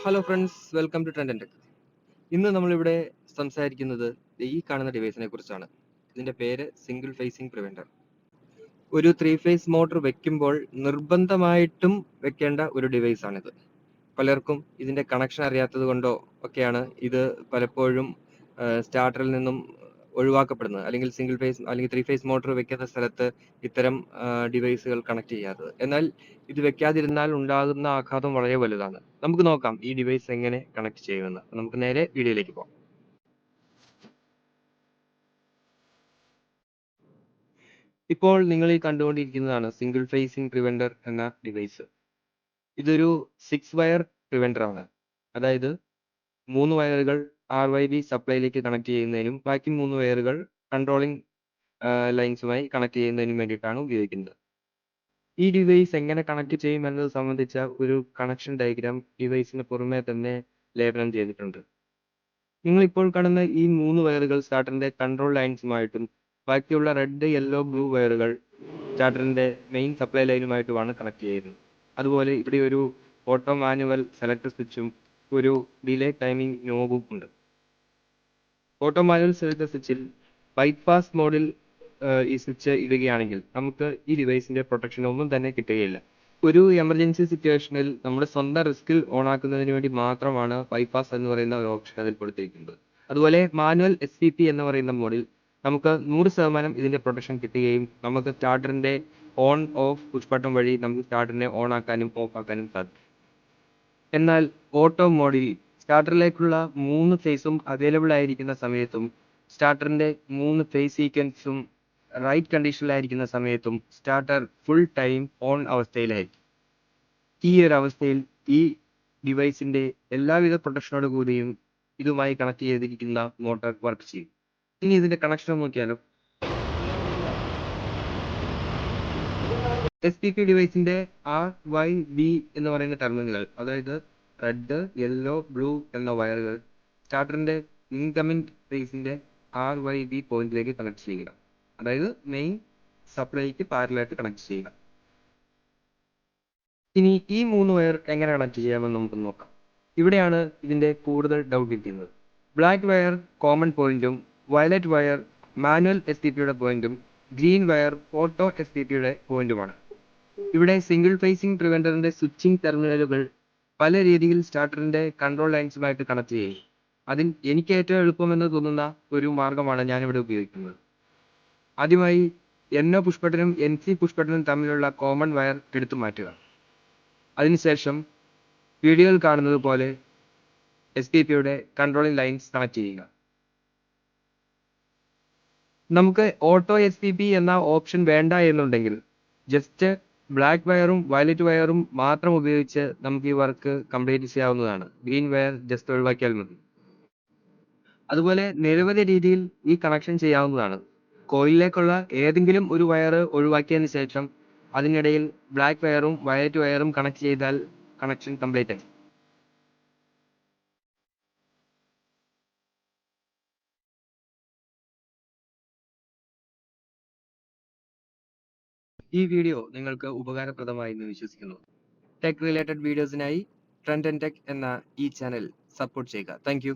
Hello friends, welcome to trend and tech. ഇന്ന് നമ്മളിവിടെ സംസാരിക്കുന്നത് ഈ കാണുന്ന ഡിവൈസിനെ കുറിച്ചാണ്. ഇതിന്റെ പേര് സിംഗിൾ ഫേസിംഗ് പ്രിവെന്റർ. ഒരു 3 ഫേസ് മോട്ടോർ വെക്കുമ്പോൾ നിർബന്ധമായിട്ടും വെക്കേണ്ട ഒരു ഡിവൈസ് ആണിത്. പലർക്കും ഇതിന്റെ കണക്ഷൻ അറിയാത്തത് കൊണ്ടോ ഒക്കെയാണ് ഇത് പലപ്പോഴും സ്റ്റാർട്ടറിൽ നിന്നും ഒഴിവാക്കപ്പെടുന്നത്, അല്ലെങ്കിൽ സിംഗിൾ ഫേസ് അല്ലെങ്കിൽ 3 ഫേസ് മോട്ടോർ വെക്കുന്ന സ്ഥലത്ത് ഇത്തരം ഡിവൈസുകൾ കണക്ട് ചെയ്യാത്തത്. എന്നാൽ ഇത് വെക്കാതിരുന്നാൽ ഉണ്ടാകുന്ന ആഘാതം വളരെ വലുതാണ്. നമുക്ക് നോക്കാം ഈ ഡിവൈസ് എങ്ങനെ കണക്ട് ചെയ്യുമെന്ന്. നമുക്ക് നേരെ വീഡിയോയിലേക്ക് പോകാം. ഇപ്പോൾ നിങ്ങൾ ഈ കണ്ടുകൊണ്ടിരിക്കുന്നതാണ് സിംഗിൾ ഫേസിംഗ് പ്രിവെന്റർ എന്ന ഡിവൈസ്. ഇതൊരു 6 വയർ പ്രിവെന്റർ ആണ്. അതായത് 3 വയറുകൾ RYB സപ്ലൈയിലേക്ക് കണക്ട് ചെയ്യുന്നതിനും ബാക്കി 3 വയറുകൾ കൺട്രോളിംഗ് ലൈൻസുമായി കണക്ട് ചെയ്യുന്നതിനും വേണ്ടിയിട്ടാണ് ഉപയോഗിക്കുന്നത്. ഈ ഡിവൈസ് എങ്ങനെ കണക്ട് ചെയ്യും എന്നത് സംബന്ധിച്ച ഒരു കണക്ഷൻ ഡയഗ്രാം ഡിവൈസിന് പുറമെ തന്നെ ലേപനം ചെയ്തിട്ടുണ്ട്. നിങ്ങൾ ഇപ്പോൾ കാണുന്ന ഈ 3 വയറുകൾ സ്റ്റാർട്ടറിന്റെ കൺട്രോൾ ലൈൻസുമായിട്ടും ബാക്കിയുള്ള റെഡ്, യെല്ലോ, ബ്ലൂ വയറുകൾ സ്റ്റാർട്ടറിന്റെ മെയിൻ സപ്ലൈ ലൈനുമായിട്ടുമാണ് കണക്ട് ചെയ്യുന്നത്. അതുപോലെ ഇവിടെ ഒരു ഓട്ടോ മാനുവൽ സെലക്ടർ സ്വിച്ചും ഒരു ഡിലേ ടൈമിംഗ് നോബും ഉണ്ട്. ഓട്ടോ മാനുവൽ സെലക്ടർ സ്വിച്ചിൽ ബൈപാസ് മോഡിൽ ഈ സ്വിച്ച് ഇടുകയാണെങ്കിൽ നമുക്ക് ഈ ഡിവൈസിന്റെ പ്രൊട്ടക്ഷൻ ഒന്നും തന്നെ കിട്ടുകയില്ല. ഒരു എമർജൻസി സിറ്റുവേഷനിൽ നമ്മുടെ സ്വന്തം റിസ്കിൽ ഓൺ ആക്കുന്നതിന് വേണ്ടി മാത്രമാണ് ബൈപാസ് എന്ന് പറയുന്ന ഒരു ഓപ്ഷൻ അതിൽ കൊടുത്തിരിക്കുന്നത്. അതുപോലെ മാനുവൽ SPP എന്ന് പറയുന്ന മോഡിൽ നമുക്ക് 100% ഇതിന്റെ പ്രൊട്ടക്ഷൻ കിട്ടുകയും നമുക്ക് സ്റ്റാർട്ടറിന്റെ ഓൺ ഓഫ് പുഷ് ബട്ടൺ വഴി നമുക്ക് സ്റ്റാർട്ടറിനെ ഓൺ ആക്കാനും ഓഫ് ആക്കാനും സാധിക്കും. എന്നാൽ ഓട്ടോ മോഡിൽ സ്റ്റാർട്ടറിലേക്കുള്ള 3 ഫേസും അവൈലബിൾ ആയിരിക്കുന്ന സമയത്തും സ്റ്റാർട്ടറിന്റെ 3 ഫേസ് സീക്വൻസും റൈറ്റ് കണ്ടീഷനിലായിരിക്കുന്ന സമയത്തും സ്റ്റാർട്ടർ ഫുൾ ടൈം ഓൺ അവസ്ഥയിലായിരിക്കും. ഈ ഒരു അവസ്ഥയിൽ ഈ ഡിവൈസിന്റെ എല്ലാവിധ പ്രൊട്ടക്ഷനോട് കൂടിയും ഇതുമായി കണക്ട് ചെയ്തിരിക്കുന്ന മോട്ടോർ വർക്ക് ചെയ്യും. ഇനി ഇതിന്റെ കണക്ഷൻ നോക്കിയാലോ. SPP ഡിവൈസിന്റെ RYB എന്ന് പറയുന്ന ടെർമിനലുകൾ, അതായത് റെഡ്, യെല്ലോ, ബ്ലൂ എന്ന വയറുകൾ സ്റ്റാർട്ടറിന്റെ ഇൻകമിംഗ് ഫേസിന്റെ RYB പോയിന്റിലേക്ക് കണക്ട് ചെയ്യുക. അതായത് മെയിൻ സപ്ലൈക്ക് പാരലായിട്ട് കണക്ട് ചെയ്യുക. ഇനി ഈ 3 വയർ എങ്ങനെ കണക്ട് ചെയ്യാമെന്ന് നമുക്ക് നോക്കാം. ഇവിടെയാണ് ഇതിന്റെ കൂടുതൽ ഡൗട്ട് ഇരിക്കുന്നത്. ബ്ലാക്ക് വയർ കോമൺ പോയിന്റും വയലറ്റ് വയർ മാനുവൽ SPPയുടെ പോയിന്റും ഗ്രീൻ വയർ ഓട്ടോ SPPയുടെ പോയിന്റുമാണ്. ഇവിടെ സിംഗിൾ ഫേസിംഗ് പ്രിവെന്ററിന്റെ സ്വിച്ചിങ് ടെർമിനലുകൾ പല രീതിയിൽ സ്റ്റാർട്ടറിന്റെ കൺട്രോൾ ലൈൻസുമായിട്ട് കണക്ട് ചെയ്യും. അതിൽ എനിക്ക് ഏറ്റവും എളുപ്പമെന്ന് തോന്നുന്ന ഒരു മാർഗമാണ് ഞാനിവിടെ ഉപയോഗിക്കുന്നത്. ആദ്യമായി NO പുഷ് ബട്ടണും NC പുഷ് ബട്ടണും തമ്മിലുള്ള കോമൺ വയർ എടുത്തു മാറ്റുക. അതിനുശേഷം വീഡിയോയിൽ കാണുന്നത് പോലെ SPPയുടെ കൺട്രോളിംഗ് ലൈൻസ് കണക്ട് ചെയ്യുക. നമുക്ക് ഓട്ടോ SPP എന്ന ഓപ്ഷൻ വേണ്ട എന്നുണ്ടെങ്കിൽ ജസ്റ്റ് ബ്ലാക്ക് വയറും വയലറ്റ് വയറും മാത്രം ഉപയോഗിച്ച് നമുക്ക് ഈ വർക്ക് കംപ്ലീറ്റ് ചെയ്യാവുന്നതാണ്. ഗ്രീൻ വയർ ജസ്റ്റ് ഒഴിവാക്കിയാൽ മതി. അതുപോലെ നിരവധി രീതിയിൽ ഈ കണക്ഷൻ ചെയ്യാവുന്നതാണ്. കോയിലിലേക്കുള്ള ഏതെങ്കിലും ഒരു വയർ ഒഴിവാക്കിയതിന് ശേഷം അതിനിടയിൽ ബ്ലാക്ക് വയറും വയലറ്റ് വയറും കണക്ട് ചെയ്താൽ കണക്ഷൻ കംപ്ലീറ്റ് ആയി. ഈ വീഡിയോ നിങ്ങൾക്ക് ഉപകാരപ്രദമായി എന്ന് വിശ്വസിക്കുന്നു. ടെക് റിലേറ്റഡ് വീഡിയോസിനായി ട്രെൻഡ് ആൻഡ് ടെക് എന്ന ഈ ചാനൽ സപ്പോർട്ട് ചെയ്യുക. Thank U.